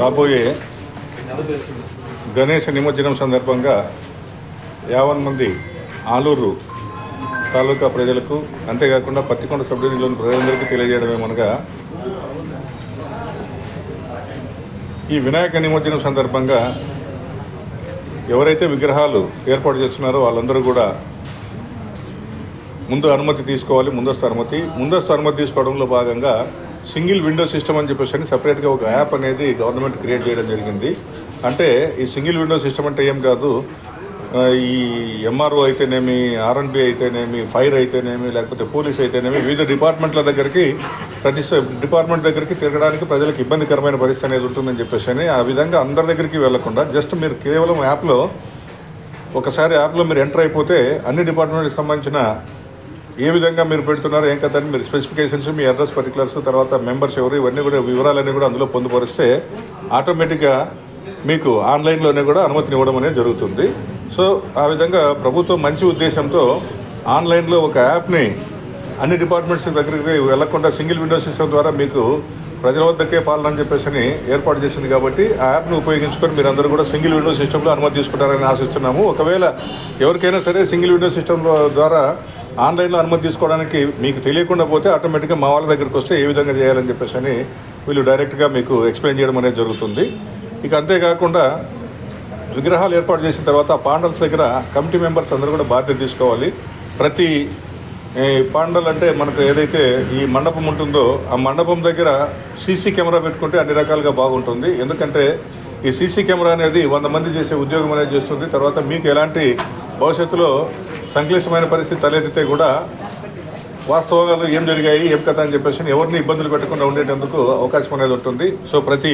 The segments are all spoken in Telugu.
రాబోయే గణేష నిమజ్జనం సందర్భంగా 50 మంది ఆలూరు తాలూకా ప్రజలకు అంతేకాకుండా పత్తికొండ సబ్ డివిజన్లోని ప్రజలందరికీ తెలియజేయడమేమనగా ఈ వినాయక నిమజ్జనం సందర్భంగా ఎవరైతే విగ్రహాలు ఏర్పాటు చేస్తున్నారో వాళ్ళందరూ కూడా ముందు అనుమతి తీసుకోవాలి. ముందస్తు అనుమతి తీసుకోవడంలో భాగంగా సింగిల్ విండో సిస్టమ్ అని చెప్పేసి సపరేట్గా ఒక యాప్ అనేది గవర్నమెంట్ క్రియేట్ చేయడం జరిగింది. అంటే ఈ సింగిల్ విండో సిస్టమ్ అంటే ఏం కాదు, ఈ ఎంఆర్ఓ అయితేనేమి, ఆర్ఎన్బి అయితేనేమి, ఫైర్ అయితేనేమి, లేకపోతే పోలీస్ అయితేనేమి వివిధ డిపార్ట్మెంట్ల దగ్గరికి ప్రతి డిపార్ట్మెంట్ దగ్గరికి తిరగడానికి ప్రజలకు ఇబ్బందికరమైన పరిస్థితి అనేది ఉంటుందని చెప్పేసి ఆ విధంగా అందరి దగ్గరికి వెళ్లకుండా జస్ట్ మీరు కేవలం యాప్లో మీరు ఎంటర్ అయిపోతే అన్ని డిపార్ట్మెంట్కి సంబంధించిన ఏ విధంగా మీరు పెడుతున్నారో ఏం కథ అని మీరు స్పెసిఫికేషన్స్, మీ అడ్రస్ పర్టికులర్స్, తర్వాత మెంబర్స్ ఎవరు, ఇవన్నీ కూడా వివరాలన్నీ కూడా అందులో పొందుపరిస్తే ఆటోమేటిక్గా మీకు ఆన్లైన్లోనే కూడా అనుమతిని ఇవ్వడం అనేది జరుగుతుంది. సో ఆ విధంగా ప్రభుత్వం మంచి ఉద్దేశంతో ఆన్లైన్లో ఒక యాప్ని అన్ని డిపార్ట్మెంట్స్ దగ్గరికి వెళ్లకుండా సింగిల్ విండో సిస్టమ్ ద్వారా మీకు ప్రజల వద్దకే పాలన అని చెప్పేసి ఏర్పాటు చేసింది. కాబట్టి ఆ యాప్ను ఉపయోగించుకొని మీరందరూ కూడా సింగిల్ విండో సిస్టంలో అనుమతి తీసుకుంటారని ఆశిస్తున్నాము. ఒకవేళ ఎవరికైనా సరే సింగిల్ విండో సిస్టమ్ ద్వారా ఆన్లైన్లో అనుమతి తీసుకోవడానికి మీకు తెలియకుండా పోతే ఆటోమేటిక్గా మా వాళ్ళ దగ్గరికి వస్తే ఏ విధంగా చేయాలని చెప్పేసి వీళ్ళు డైరెక్ట్గా మీకు ఎక్స్ప్లెయిన్ చేయడం అనేది జరుగుతుంది. ఇక అంతేకాకుండా విగ్రహాలు ఏర్పాటు చేసిన తర్వాత పాండల్స్ దగ్గర కమిటీ మెంబర్స్ అందరూ కూడా బాధ్యత తీసుకోవాలి. ప్రతి పాండల్ అంటే మనకు ఏదైతే ఈ మండపం ఉంటుందో ఆ మండపం దగ్గర సీసీ కెమెరా పెట్టుకుంటే అన్ని రకాలుగా బాగుంటుంది. ఎందుకంటే ఈ సీసీ కెమెరా అనేది 100 మంది చేసే ఉద్యోగం అనేది చేస్తుంది. తర్వాత మీకు ఎలాంటి భవిష్యత్తులో సంక్లిష్టమైన పరిస్థితి తలెత్తితే కూడా వాస్తవాలు ఏం జరిగాయి, ఏం కథ అని చెప్పేసి ఎవరిని ఇబ్బందులు పెట్టకుండా ఉండేటందుకు అవకాశం అనేది ఉంటుంది. సో ప్రతి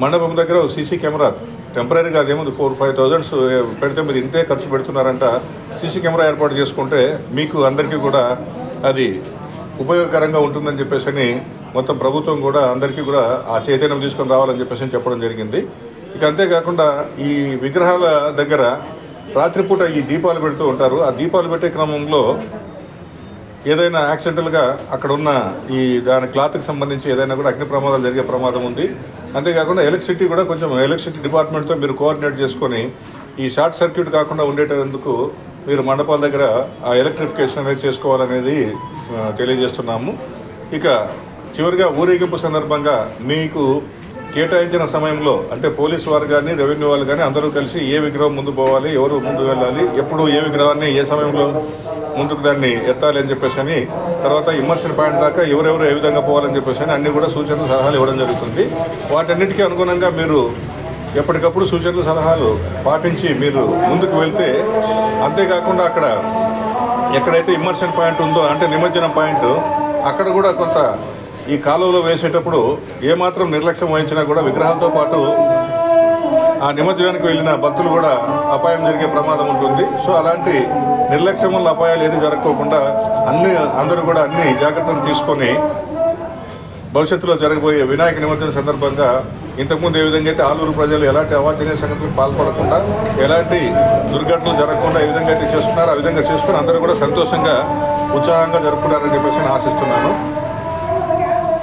మండపం దగ్గర సీసీ కెమెరా టెంపరీగా అదేముంది 4-5,000 పెడితే మీరు ఇంతే ఖర్చు పెడుతున్నారంట. సీసీ కెమెరా ఏర్పాటు చేసుకుంటే మీకు అందరికీ కూడా అది ఉపయోగకరంగా ఉంటుందని చెప్పేసి మొత్తం ప్రభుత్వం కూడా అందరికీ కూడా ఆ చైతన్యం తీసుకొని రావాలని చెప్పేసి చెప్పడం జరిగింది. ఇక అంతేకాకుండా ఈ విగ్రహాల దగ్గర రాత్రిపూట ఈ దీపాలు పెడుతూ ఉంటారు. ఆ దీపాలు పెట్టే క్రమంలో ఏదైనా యాక్సిడెంటల్గా అక్కడ ఉన్న ఈ దాని క్లాత్కి సంబంధించి ఏదైనా కూడా అగ్ని ప్రమాదాలు జరిగే ప్రమాదం ఉంది. అంతేకాకుండా ఎలక్ట్రిసిటీ కూడా కొంచెం ఎలక్ట్రిసిటీ డిపార్ట్మెంట్తో మీరు కోఆర్డినేట్ చేసుకొని ఈ షార్ట్ సర్క్యూట్ కాకుండా ఉండేటందుకు మీరు మండపాల దగ్గర ఆ ఎలక్ట్రిఫికేషన్ అనేది చేసుకోవాలనేది తెలియజేస్తున్నాము. ఇక చివరిగా ఊరేగింపు సందర్భంగా మీకు కేటాయించిన సమయంలో అంటే పోలీసు వారు కానీ, రెవెన్యూ వాళ్ళు కానీ అందరూ కలిసి ఏ విగ్రహం ముందు పోవాలి, ఎవరు ముందు వెళ్ళాలి, ఎప్పుడు ఏ విగ్రహాన్ని ఏ సమయంలో ముందుకు దాన్ని ఎత్తాలి అని చెప్పేసి తర్వాత ఇమ్మర్షన్ పాయింట్ దాకా ఎవరెవరు ఏ విధంగా పోవాలని చెప్పేసి అన్నీ కూడా సూచనలు, సలహాలు ఇవ్వడం జరుగుతుంది. వాటన్నిటికీ అనుగుణంగా మీరు ఎప్పటికప్పుడు సూచనలు, సలహాలు పాటించి మీరు ముందుకు వెళ్తే, అంతేకాకుండా అక్కడ ఎక్కడైతే ఇమ్మర్షన్ పాయింట్ ఉందో అంటే నిమజ్జనం పాయింట్ అక్కడ కూడా కొంత ఈ కాలువలో వేసేటప్పుడు ఏమాత్రం నిర్లక్ష్యం వహించినా కూడా విగ్రహాలతో పాటు ఆ నిమజ్జనానికి వెళ్ళిన భక్తులు కూడా అపాయం జరిగే ప్రమాదం ఉంటుంది. సో అలాంటి నిర్లక్ష్యం వల్ల అపాయాలు ఏది జరగకోకుండా అందరూ కూడా అన్ని జాగ్రత్తలు తీసుకొని భవిష్యత్తులో జరగబోయే వినాయక నిమజ్జనం సందర్భంగా ఇంతకుముందు ఏ విధంగా అయితే ఆలూరు ప్రజలు ఎలాంటి అవాంఛనీయ సంగతులకు పాల్పడకుండా, ఎలాంటి దుర్ఘటనలు జరగకుండా ఏ విధంగా అయితే చేస్తున్నారో ఆ విధంగా చేసుకుని అందరూ కూడా సంతోషంగా, ఉత్సాహంగా జరుపుకుంటారని చెప్పేసి నేను ఆశిస్తున్నాను.